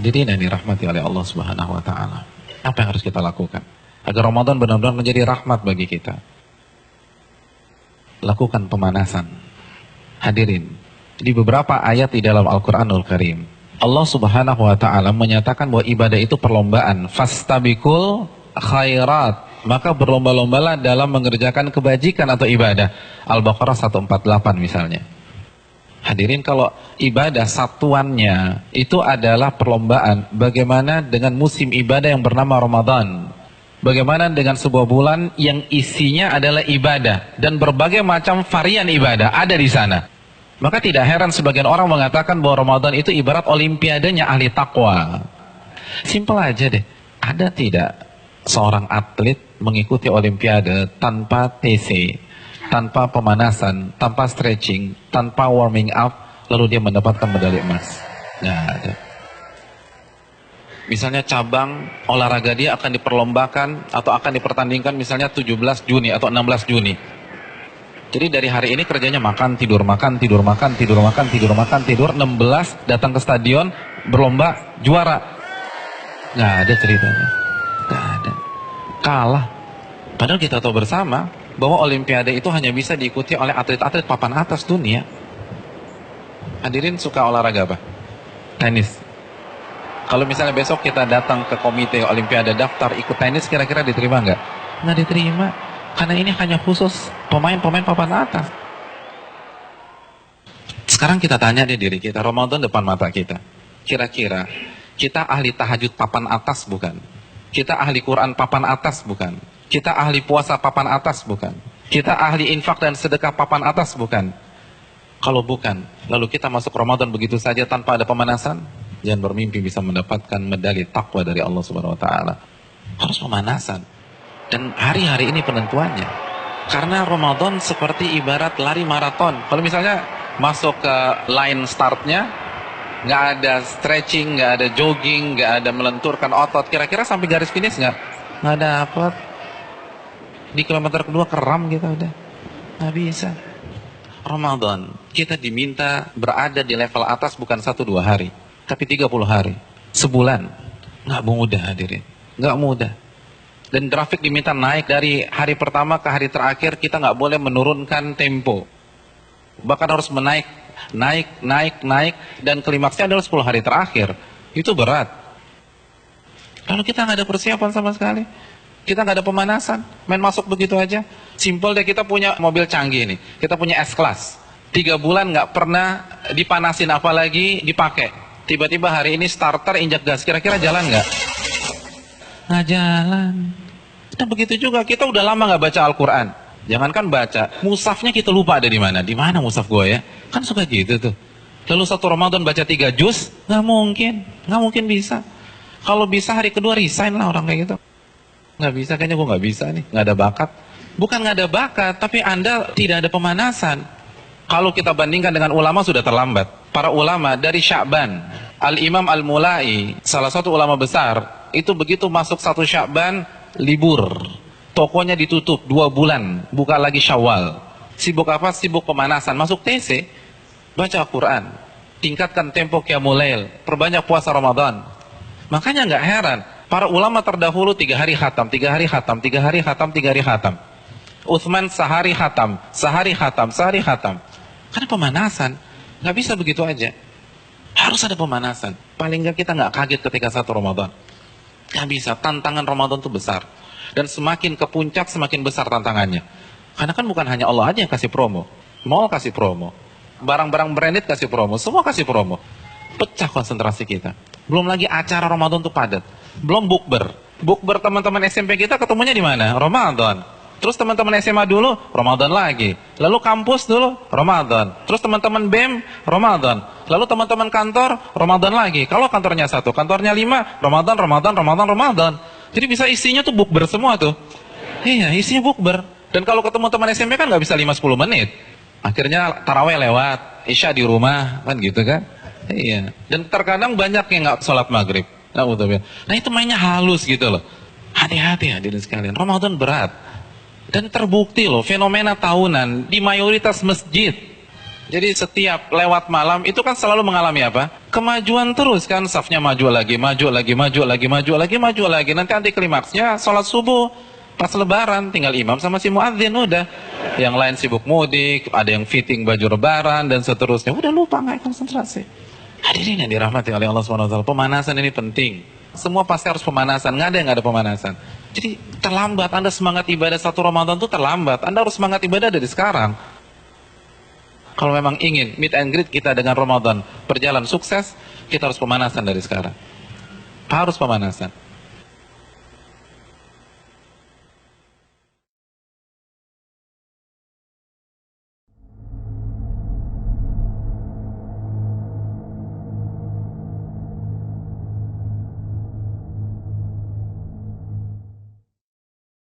Hadirin yang dirahmati oleh Allah Subhanahu wa taala. Apa yang harus kita lakukan agar Ramadan benar-benar menjadi rahmat bagi kita? Lakukan pemanasan. Hadirin, di beberapa ayat di dalam Al-Qur'anul Karim, Allah Subhanahu wa taala menyatakan bahwa ibadah itu perlombaan. Fastabiqul khairat, maka berlomba-lombalah dalam mengerjakan kebajikan atau ibadah. Al-Baqarah 148 misalnya. Hadirin, kalau ibadah satuannya itu adalah perlombaan, bagaimana dengan musim ibadah yang bernama Ramadan? Bagaimana dengan sebuah bulan yang isinya adalah ibadah dan berbagai macam varian ibadah ada di sana? Maka tidak heran sebagian orang mengatakan bahwa Ramadan itu ibarat olimpiadenya ahli takwa. Simpel aja deh. Ada tidak seorang atlet mengikuti olimpiade tanpa TC, tanpa pemanasan, tanpa stretching, tanpa warming up, lalu dia mendapatkan medali emas? Nggak ada. Misalnya cabang olahraga dia akan diperlombakan atau akan dipertandingkan misalnya 17 Juni atau 16 Juni. Jadi dari hari ini kerjanya makan, tidur, makan, tidur, makan, tidur, makan, tidur, makan, tidur. 16 datang ke stadion, berlomba, juara. Nggak ada ceritanya. Nggak ada. Kalah. Padahal kita tahu bersama bahwa olimpiade itu hanya bisa diikuti oleh atlet-atlet papan atas dunia. Hadirin suka olahraga apa? Tenis. Kalau misalnya besok kita datang ke komite olimpiade daftar ikut tenis, kira-kira diterima nggak? Nggak diterima. Karena ini hanya khusus pemain-pemain papan atas. Sekarang kita tanya deh diri kita, Ramadan depan mata kita. Kira-kira kita ahli tahajud papan atas bukan? Kita ahli Quran papan atas bukan? Kita ahli puasa papan atas bukan? Kita ahli infak dan sedekah papan atas bukan? Kalau bukan, lalu kita masuk Ramadan begitu saja tanpa ada pemanasan? Jangan bermimpi bisa mendapatkan medali takwa dari Allah Subhanahu wa taala. Harus pemanasan. Dan hari-hari ini penentuannya. Karena Ramadan seperti ibarat lari maraton. Kalau misalnya masuk ke line startnya, nggak ada stretching, nggak ada jogging, nggak ada melenturkan otot, kira-kira sampai garis finish nggak dapat. Di kilometer kedua keram kita udah, nggak bisa. Ramadan kita diminta berada di level atas bukan 1-2 hari, tapi 30 hari, sebulan. Nggak mudah hadirin, nggak mudah. Dan grafik diminta naik dari hari pertama ke hari terakhir, kita nggak boleh menurunkan tempo. Bahkan harus naik, dan klimaksnya adalah 10 hari terakhir. Itu berat. Lalu kita nggak ada persiapan sama sekali. Kita nggak ada pemanasan, main masuk begitu aja. Simpel deh, kita punya mobil canggih nih, kita punya S-Class. 3 bulan nggak pernah dipanasin apalagi dipakai. Tiba-tiba hari ini starter injak gas, kira-kira jalan nggak? Nggak jalan. Dan begitu juga kita udah lama nggak baca Al-Quran. Jangankan baca, mushafnya kita lupa ada di mana. Di mana mushaf gue ya? Kan suka gitu tuh. Lalu satu Ramadan baca 3 juz, nggak mungkin bisa. Kalau bisa hari kedua resign lah orang kayak gitu. Nggak bisa, kayaknya gue nggak bisa nih, nggak ada bakat. Bukan nggak ada bakat, tapi Anda tidak ada pemanasan. Kalau kita bandingkan dengan ulama sudah terlambat. Para ulama dari Sya'ban, Al-Imam Al-Mulai, salah satu ulama besar, itu begitu masuk 1 Sya'ban, libur. Tokonya ditutup 2 bulan, buka lagi Syawal. Sibuk apa? Sibuk pemanasan. Masuk TC, baca Al-Quran, tingkatkan tempo Qiyamul Lail, perbanyak puasa Ramadan. Makanya nggak heran, para ulama terdahulu 3 hari khatam, 3 hari khatam, 3 hari khatam, 3 hari khatam. Utsman sehari khatam, sehari khatam, sehari khatam. Karena pemanasan, nggak bisa begitu aja. Harus ada pemanasan. Paling nggak kita nggak kaget ketika 1 Ramadan. Nggak bisa, tantangan Ramadan itu besar. Dan semakin ke puncak, semakin besar tantangannya. Karena kan bukan hanya Allah aja yang kasih promo. Mall kasih promo. Barang-barang branded kasih promo. Semua kasih promo. Pecah konsentrasi kita. Belum lagi acara Ramadan itu padat. Belum bukber. Bukber teman-teman SMP kita ketemunya di mana? Ramadan. Terus teman-teman SMA dulu, Ramadan lagi. Lalu kampus dulu, Ramadan. Terus teman-teman BEM, Ramadan. Lalu teman-teman kantor, Ramadan lagi. Kalau kantornya 1, kantornya 5, Ramadan. Jadi bisa isinya tuh bukber semua tuh. Iya, isinya bukber. Dan kalau ketemu teman SMP kan nggak bisa 5-10 menit. Akhirnya taraweh lewat, Isya di rumah, kan gitu kan. Iya. Dan terkadang banyak yang nggak sholat maghrib. Nah itu mainnya halus gitu loh. Hati-hati hadirin sekalian, Ramadan berat. Dan terbukti loh, fenomena tahunan di mayoritas masjid. Jadi setiap lewat malam itu kan selalu mengalami apa? Kemajuan terus kan, safnya maju lagi, maju lagi, maju lagi, maju lagi, maju lagi. Nanti anti klimaksnya sholat subuh pas lebaran, tinggal imam sama si muadzin udah. Yang lain sibuk mudik, ada yang fitting baju lebaran dan seterusnya. Udah lupa, nggak konsentrasi. Hadirin yang dirahmati oleh Allah SWT, pemanasan ini penting. Semua pasti harus pemanasan, nggak ada yang nggak ada pemanasan. Jadi terlambat, Anda semangat ibadah satu Ramadan itu terlambat. Anda harus semangat ibadah dari sekarang. Kalau memang ingin meet and greet kita dengan Ramadan berjalan sukses, kita harus pemanasan dari sekarang. Harus pemanasan.